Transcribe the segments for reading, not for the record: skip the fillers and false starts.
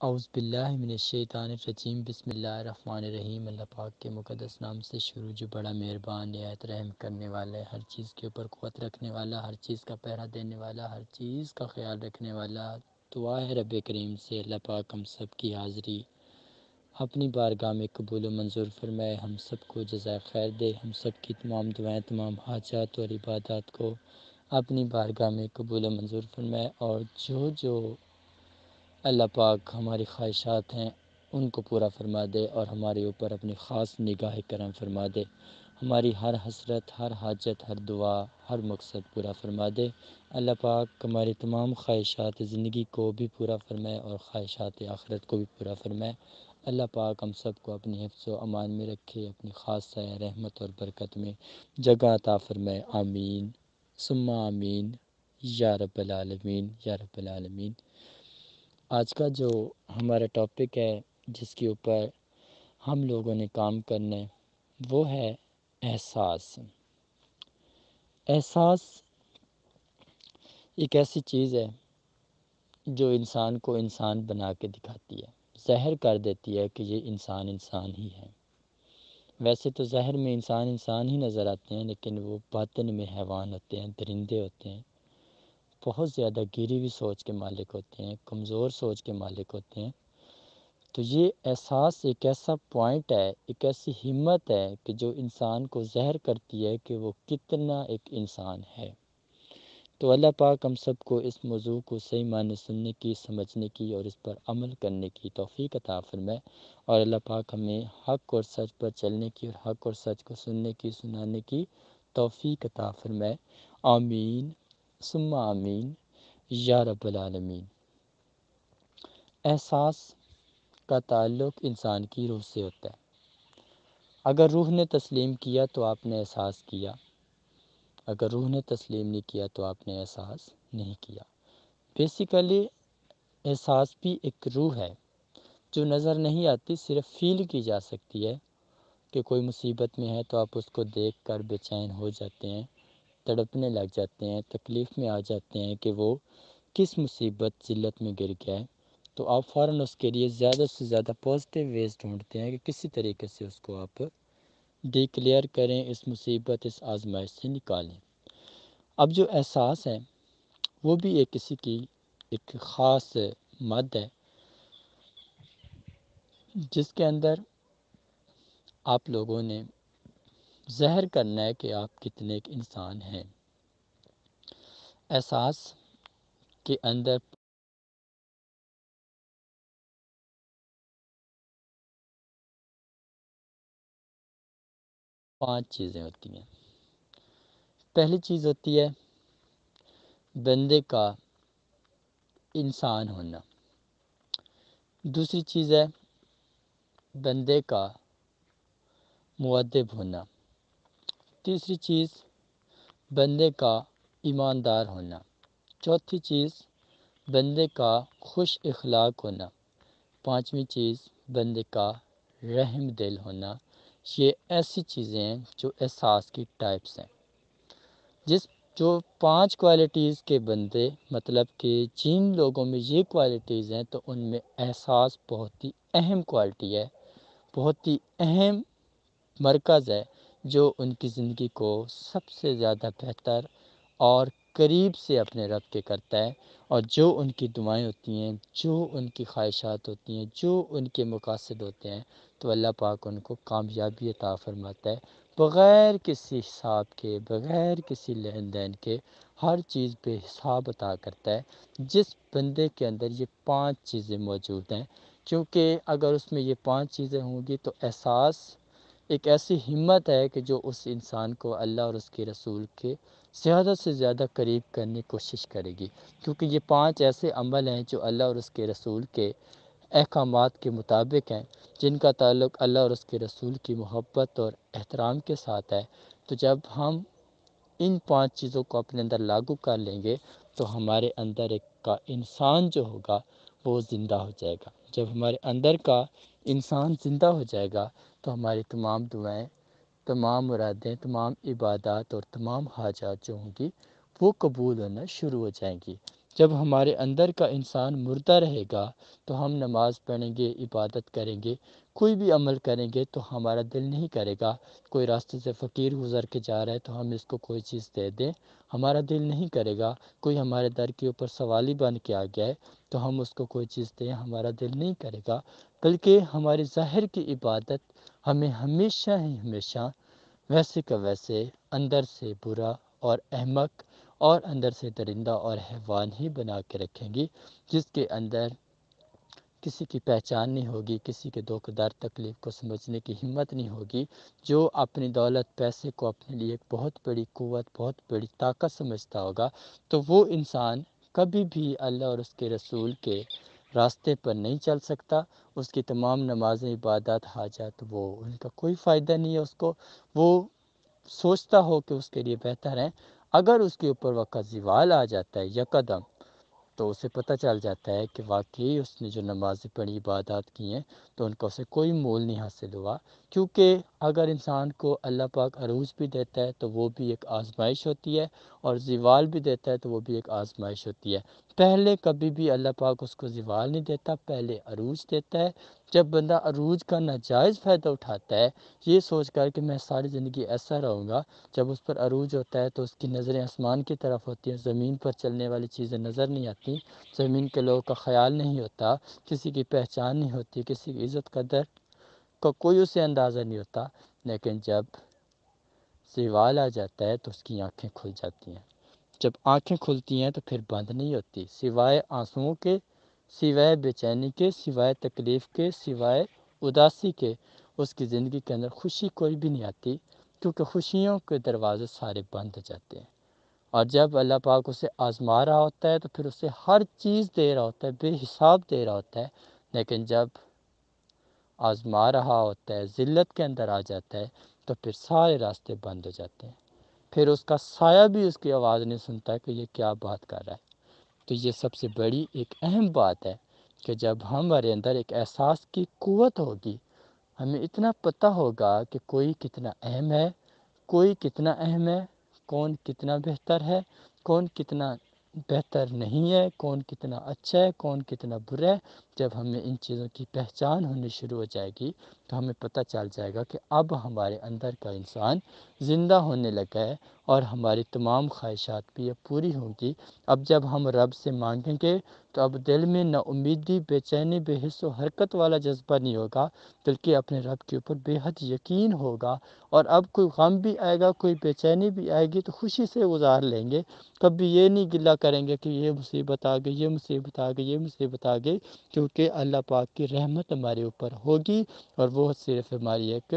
اعوذ باللہ من الشیطان الرجیم بسم اللہ الرحمن الرحیم۔ اللہ پاک کے مقدس نام سے شروع جو بڑا مہربان نہایت رحم کرنے والا ہے، ہر چیز کے اوپر قوت رکھنے والا، ہر چیز کا پہرا دینے والا، ہر چیز کا خیال رکھنے والا۔ دعا ہے رب کریم سے اللہ پاک ہم سب کی حاضری اپنی بارگاہ میں قبول و منظور فرمائے، ہم سب کو جزائے خیر دے، ہم سب کی تمام دعائیں، تمام حاجات اور عبادات کو اپنی بارگاہ میں قبول و منظور فرمائے، اور جو اللہ پاک ہماری خواہشات ہیں ان کو پورا فرما دے، اور ہمارے اوپر اپنی خاص نگاہ کرم فرما دے، ہماری ہر حسرت، ہر حاجت، ہر دعا، ہر مقصد پورا فرما دے۔ اللہ پاک ہماری تمام خواہشات زندگی کو بھی پورا فرمائے اور خواہشات آخرت کو بھی پورا فرمائے۔ اللہ پاک ہم سب کو اپنی حفظ و امان میں رکھے، اپنی خاص سایہ رحمت اور برکت میں جگہ عطا فرمائے، آمین ثم آمین یا رب العالمین یا رب العالمین۔ آج کا جو ہمارا ٹاپک ہے جس کے اوپر ہم لوگوں نے کام کرنا ہے وہ ہے احساس۔ احساس ایک ایسی چیز ہے جو انسان کو انسان بنا کے دکھاتی ہے، ظاہر کر دیتی ہے کہ یہ انسان ہی ہے۔ ویسے تو ظاہر میں انسان ہی نظر آتے ہیں، لیکن وہ باطن میں حیوان ہوتے ہیں، درندے ہوتے ہیں، بہت زیادہ گری ہوئی سوچ کے مالک ہوتے ہیں، کمزور سوچ کے مالک ہوتے ہیں۔ تو یہ احساس ایک ایسا پوائنٹ ہے، ایک ایسی ہمت ہے کہ جو انسان کو ظاہر کرتی ہے کہ وہ کتنا ایک انسان ہے۔ تو اللہ پاک ہم سب کو اس موضوع کو صحیح معنی سننے کی، سمجھنے کی اور اس پر عمل کرنے کی توفیق عطا فرمائے، اور اللہ پاک ہمیں حق اور سچ پر چلنے کی اور حق اور سچ کو سننے کی، سنانے کی توفیق عطا فرمائے، آمین ثم آمین یا رب العالمین۔ احساس کا تعلق انسان کی روح سے ہوتا ہے۔ اگر روح نے تسلیم کیا تو آپ نے احساس کیا، اگر روح نے تسلیم نہیں کیا تو آپ نے احساس نہیں کیا۔ بیسیکلی احساس بھی ایک روح ہے جو نظر نہیں آتی، صرف فیل کی جا سکتی ہے کہ کوئی مصیبت میں ہے تو آپ اس کو دیکھ کر بے چین ہو جاتے ہیں، تڑپنے لگ جاتے ہیں، تکلیف میں آ جاتے ہیں کہ وہ کس مصیبت ذلت میں گر گیا ہے، تو آپ فوراً اس کے لیے زیادہ سے زیادہ پازیٹیو ویز ڈھونڈتے ہیں کہ کسی طریقے سے اس کو آپ ڈیکلیئر کریں، اس مصیبت، اس آزمائش سے نکالیں۔ اب جو احساس ہے وہ بھی کسی کی ایک خاص مد ہے جس کے اندر آپ لوگوں نے ظاہر کرنا ہے کہ آپ کتنے ایک انسان ہیں۔ احساس کے اندر 5 چیزیں ہوتی ہیں۔ پہلی چیز ہوتی ہے بندے کا انسان ہونا، دوسری چیز ہے بندے کا مؤدب ہونا، تیسری چیز بندے کا ایماندار ہونا، چوتھی چیز بندے کا خوش اخلاق ہونا، پانچویں چیز بندے کا رحم دل ہونا۔ یہ ایسی چیزیں ہیں جو احساس کی ٹائپس ہیں۔ جو 5 کوالٹیز کے بندے، مطلب کہ جن لوگوں میں یہ کوالٹیز ہیں تو ان میں احساس بہت ہی اہم کوالٹی ہے، بہت ہی اہم مرکز ہے جو ان کی زندگی کو سب سے زیادہ بہتر اور قریب سے اپنے رب کے کرتا ہے، اور جو ان کی دعائیں ہوتی ہیں، جو ان کی خواہشات ہوتی ہیں، جو ان کے مقاصد ہوتے ہیں، تو اللہ پاک ان کو کامیابی عطا فرماتا ہے، بغیر کسی حساب کے، بغیر کسی لین دین کے ہر چیز پہ حساب عطا کرتا ہے۔ جس بندے کے اندر یہ 5 چیزیں موجود ہیں، کیونکہ اگر اس میں یہ 5 چیزیں ہوں گی تو احساس ایک ایسی ہمت ہے کہ جو اس انسان کو اللہ اور اس کے رسول کے زیادہ سے زیادہ قریب کرنے کی کوشش کرے گی، کیونکہ یہ 5 ایسے عمل ہیں جو اللہ اور اس کے رسول کے احکامات کے مطابق ہیں، جن کا تعلق اللہ اور اس کے رسول کی محبت اور احترام کے ساتھ ہے۔ تو جب ہم ان 5 چیزوں کو اپنے اندر لاگو کر لیں گے تو ہمارے اندر ایک کا انسان جو ہوگا وہ زندہ ہو جائے گا۔ جب ہمارے اندر کا انسان زندہ ہو جائے گا تو ہماری تمام دعائیں، تمام مرادیں، تمام عبادات اور تمام حاجات جو ہوں گی وہ قبول ہونا شروع ہو جائیں گی۔ جب ہمارے اندر کا انسان مردہ رہے گا تو ہم نماز پڑھیں گے، عبادت کریں گے، کوئی بھی عمل کریں گے تو ہمارا دل نہیں کرے گا۔ کوئی راستے سے فقیر گزر کے جا رہا ہے تو ہم اس کو کوئی چیز دے دیں، ہمارا دل نہیں کرے گا۔ کوئی ہمارے در کے اوپر سوالی بن کے آ گیا ہے تو ہم اس کو کوئی چیز دیں، ہمارا دل نہیں کرے گا، بلکہ ہماری ظاہر کی عبادت ہمیں ہمیشہ ہی ہمیشہ ویسے کا ویسے اندر سے برا اور احمق اور اندر سے درندہ اور حیوان ہی بنا کے رکھیں گی، جس کے اندر کسی کی پہچان نہیں ہوگی، کسی کے دکھ درد تکلیف کو سمجھنے کی ہمت نہیں ہوگی۔ جو اپنی دولت پیسے کو اپنے لیے ایک بہت بڑی قوت، بہت بڑی طاقت سمجھتا ہوگا، تو وہ انسان کبھی بھی اللہ اور اس کے رسول کے راستے پر نہیں چل سکتا۔ اس کی تمام نمازیں، عبادات، حاجات، وہ ان کا کوئی فائدہ نہیں ہے اس کو۔ وہ سوچتا ہو کہ اس کے لیے بہتر ہے، اگر اس کے اوپر وقت زوال آ جاتا ہے یکدم، تو اسے پتہ چل جاتا ہے کہ واقعی اس نے جو نمازیں پڑھی، عبادات کی ہیں، تو ان کا اسے کوئی مول نہیں حاصل ہوا۔ کیونکہ اگر انسان کو اللہ پاک عروج بھی دیتا ہے تو وہ بھی ایک آزمائش ہوتی ہے، اور زوال بھی دیتا ہے تو وہ بھی ایک آزمائش ہوتی ہے۔ پہلے کبھی بھی اللہ پاک اس کو زوال نہیں دیتا، پہلے عروج دیتا ہے۔ جب بندہ عروج کا ناجائز فائدہ اٹھاتا ہے، یہ سوچ کر کہ میں ساری زندگی ایسا رہوں گا، جب اس پر عروج ہوتا ہے تو اس کی نظریں آسمان کی طرف ہوتی ہیں، زمین پر چلنے والی چیزیں نظر نہیں آتی، زمین کے لوگوں کا خیال نہیں ہوتا، کسی کی پہچان نہیں ہوتی، کسی کی عزت قدر کا کوئی اسے اندازہ نہیں ہوتا۔ لیکن جب زوال آ جاتا ہے تو اس کی آنکھیں کھل جاتی ہیں۔ جب آنکھیں کھلتی ہیں تو پھر بند نہیں ہوتی، سوائے آنسوؤں کے، سوائے بے چینی کے، سوائے تکلیف کے، سوائے اداسی کے، اس کی زندگی کے اندر خوشی کوئی بھی نہیں آتی، کیونکہ خوشیوں کے دروازے سارے بند ہو جاتے ہیں۔ اور جب اللہ پاک اسے آزما رہا ہوتا ہے تو پھر اسے ہر چیز دے رہا ہوتا ہے، بے حساب دے رہا ہوتا ہے، لیکن جب آزما رہا ہوتا ہے، ذلت کے اندر آ جاتا ہے، تو پھر سارے راستے بند ہو جاتے ہیں۔ پھر اس کا سایہ بھی اس کی آواز نہیں سنتا کہ یہ کیا بات کر رہا ہے۔ تو یہ سب سے بڑی ایک اہم بات ہے کہ جب ہمارے اندر ایک احساس کی قوت ہوگی، ہمیں اتنا پتہ ہوگا کہ کوئی کتنا اہم ہے، کوئی کتنا اہم ہے، کون کتنا بہتر ہے، کون کتنا بہتر نہیں ہے، کون کتنا اچھا ہے، کون کتنا برا ہے۔ جب ہمیں ان چیزوں کی پہچان ہونی شروع ہو جائے گی تو ہمیں پتہ چل جائے گا کہ اب ہمارے اندر کا انسان زندہ ہونے لگا ہے، اور ہماری تمام خواہشات بھی اب پوری ہوں گی۔ اب جب ہم رب سے مانگیں گے تو اب دل میں نا امیدی، بے چینی، بے حس و حرکت والا جذبہ نہیں ہوگا، بلکہ اپنے رب کے اوپر بے حد یقین ہوگا۔ اور اب کوئی غم بھی آئے گا، کوئی بے چینی بھی آئے گی تو خوشی سے گزار لیں گے، کبھی یہ نہیں گلہ کریں گے کہ یہ مصیبت آ گئی، یہ مصیبت آ گئی، یہ مصیبت آ گئی، کیونکہ اللہ پاک کی رحمت ہمارے اوپر ہوگی، اور وہ صرف ہماری ایک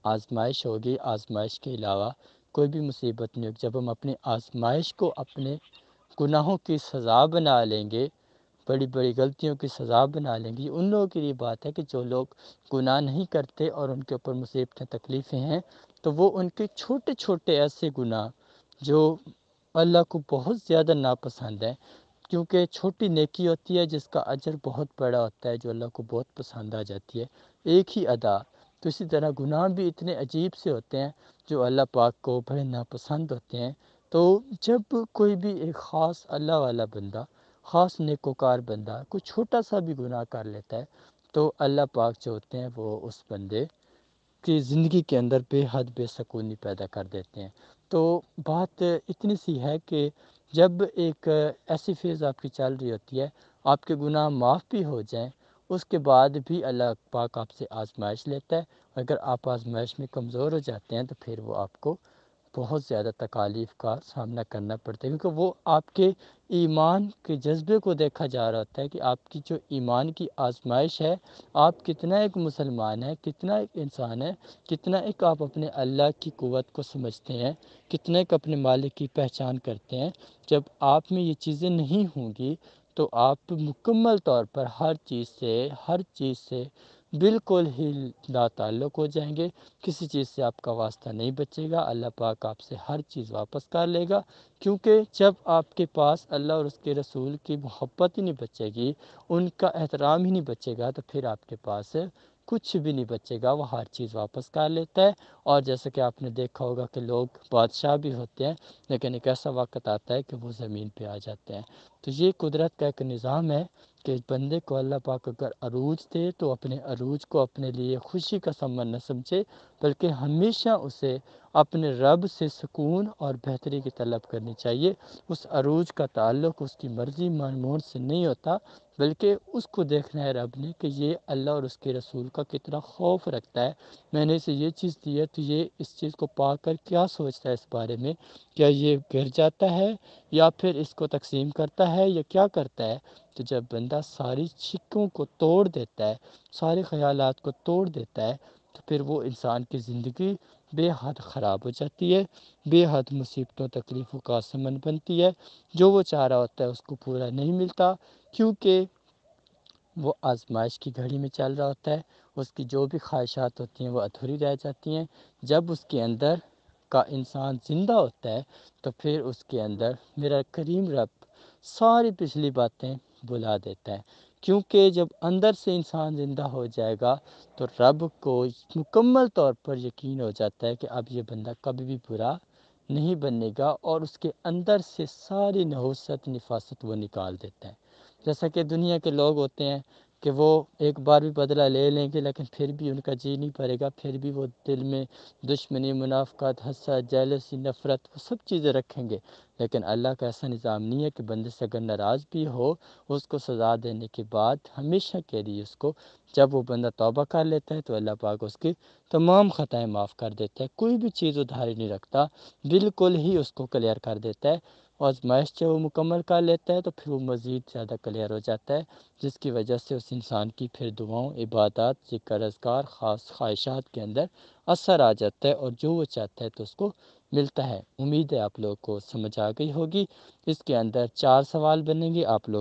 آزمائش ہوگی۔ آزمائش کے علاوہ کوئی بھی مصیبت نہیں ہوگی۔ جب ہم اپنی آزمائش کو اپنے گناہوں کی سزا بنا لیں گے، بڑی بڑی غلطیوں کی سزا بنا لیں گے، ان لوگوں کے لیے بات ہے کہ جو لوگ گناہ نہیں کرتے اور ان کے اوپر مصیبتیں، تکلیفیں ہیں، تو وہ ان کے چھوٹے چھوٹے ایسے گناہ جو اللہ کو بہت زیادہ ناپسند ہیں، کیونکہ چھوٹی نیکی ہوتی ہے جس کا اجر بہت بڑا ہوتا ہے، جو اللہ کو بہت پسند آ جاتی ہے، ایک ہی ادا۔ تو اسی طرح گناہ بھی اتنے عجیب سے ہوتے ہیں جو اللہ پاک کو بڑے ناپسند ہوتے ہیں۔ تو جب کوئی بھی ایک خاص اللہ والا بندہ، خاص نیکوکار بندہ کوئی چھوٹا سا بھی گناہ کر لیتا ہے، تو اللہ پاک جو ہوتے ہیں وہ اس بندے کی زندگی کے اندر بے حد بے سکونی پیدا کر دیتے ہیں۔ تو بات اتنی سی ہے کہ جب ایک ایسی فیز آپ کی چل رہی ہوتی ہے، آپ کے گناہ معاف بھی ہو جائیں، اس کے بعد بھی اللہ پاک آپ سے آزمائش لیتا ہے۔ اگر آپ آزمائش میں کمزور ہو جاتے ہیں تو پھر وہ آپ کو بہت زیادہ تکالیف کا سامنا کرنا پڑتا ہے، کیونکہ وہ آپ کے ایمان کے جذبے کو دیکھا جا رہا ہوتا ہے کہ آپ کی جو ایمان کی آزمائش ہے، آپ کتنا ایک مسلمان ہیں، کتنا ایک انسان ہے، کتنا ایک آپ اپنے اللہ کی قوت کو سمجھتے ہیں، کتنا ایک اپنے مالک کی پہچان کرتے ہیں۔ جب آپ میں یہ چیزیں نہیں ہوں گی تو آپ مکمل طور پر ہر چیز سے بالکل ہی لا تعلق ہو جائیں گے، کسی چیز سے آپ کا واسطہ نہیں بچے گا، اللہ پاک آپ سے ہر چیز واپس کر لے گا، کیونکہ جب آپ کے پاس اللہ اور اس کے رسول کی محبت ہی نہیں بچے گی، ان کا احترام ہی نہیں بچے گا، تو پھر آپ کے پاس کچھ بھی نہیں بچے گا، وہ ہر چیز واپس کر لیتا ہے۔ اور جیسا کہ آپ نے دیکھا ہوگا کہ لوگ بادشاہ بھی ہوتے ہیں، لیکن ایک ایسا وقت آتا ہے کہ وہ زمین پہ آ جاتے ہیں۔ تو یہ قدرت کا ایک نظام ہے کہ بندے کو اللہ پاک اگر عروج دے تو اپنے عروج کو اپنے لیے خوشی کا سامان نہ سمجھے، بلکہ ہمیشہ اسے اپنے رب سے سکون اور بہتری کی طلب کرنی چاہیے۔ اس عروج کا تعلق اس کی مرضی معمول سے نہیں ہوتا، بلکہ اس کو دیکھنا ہے رب نے کہ یہ اللہ اور اس کے رسول کا کتنا خوف رکھتا ہے، میں نے اسے یہ چیز دی ہے تو یہ اس چیز کو پا کر کیا سوچتا ہے اس بارے میں، کیا یہ گر جاتا ہے یا پھر اس کو تقسیم کرتا ہے یا کیا کرتا ہے۔ تو جب بندہ ساری شکوں کو توڑ دیتا ہے، سارے خیالات کو توڑ دیتا ہے، تو پھر وہ انسان کی زندگی بے حد خراب ہو جاتی ہے، بے حد مصیبتوں تکلیفوں کا سمن بنتی ہے، جو وہ چاہ رہا ہوتا ہے اس کو پورا نہیں ملتا، کیونکہ وہ آزمائش کی گھڑی میں چل رہا ہوتا ہے، اس کی جو بھی خواہشات ہوتی ہیں وہ ادھوری رہ جاتی ہیں۔ جب اس کے اندر کا انسان زندہ ہوتا ہے تو پھر اس کے اندر میرا کریم رب ساری پچھلی باتیں بلا دیتا ہے، کیونکہ جب اندر سے انسان زندہ ہو جائے گا تو رب کو مکمل طور پر یقین ہو جاتا ہے کہ اب یہ بندہ کبھی بھی برا نہیں بنے گا، اور اس کے اندر سے ساری نحوست نفاست وہ نکال دیتا ہے۔ جیسا کہ دنیا کے لوگ ہوتے ہیں کہ وہ ایک بار بھی بدلہ لے لیں گے، لیکن پھر بھی ان کا جی نہیں پڑے گا، پھر بھی وہ دل میں دشمنی، منافقت، حسد، جیلسی، نفرت وہ سب چیزیں رکھیں گے۔ لیکن اللہ کا ایسا نظام نہیں ہے کہ بندے سے اگر ناراض بھی ہو، اس کو سزا دینے کے بعد ہمیشہ کے لیے اس کو، جب وہ بندہ توبہ کر لیتا ہے تو اللہ پاک اس کی تمام خطائیں معاف کر دیتا ہے، کوئی بھی چیز ادھاری نہیں رکھتا، بالکل ہی اس کو کلیئر کر دیتا ہے۔ آزمائش جب وہ مکمل کر لیتا ہے تو پھر وہ مزید زیادہ کلیئر ہو جاتا ہے، جس کی وجہ سے اس انسان کی پھر دعاؤں، عبادات، ذکر اذکار، خاص خواہشات کے اندر اثر آ جاتا ہے، اور جو وہ چاہتا ہے تو اس کو ملتا ہے۔ امید ہے آپ لوگوں کو سمجھ آ گئی ہوگی۔ اس کے اندر 4 سوال بنیں گے، آپ لوگ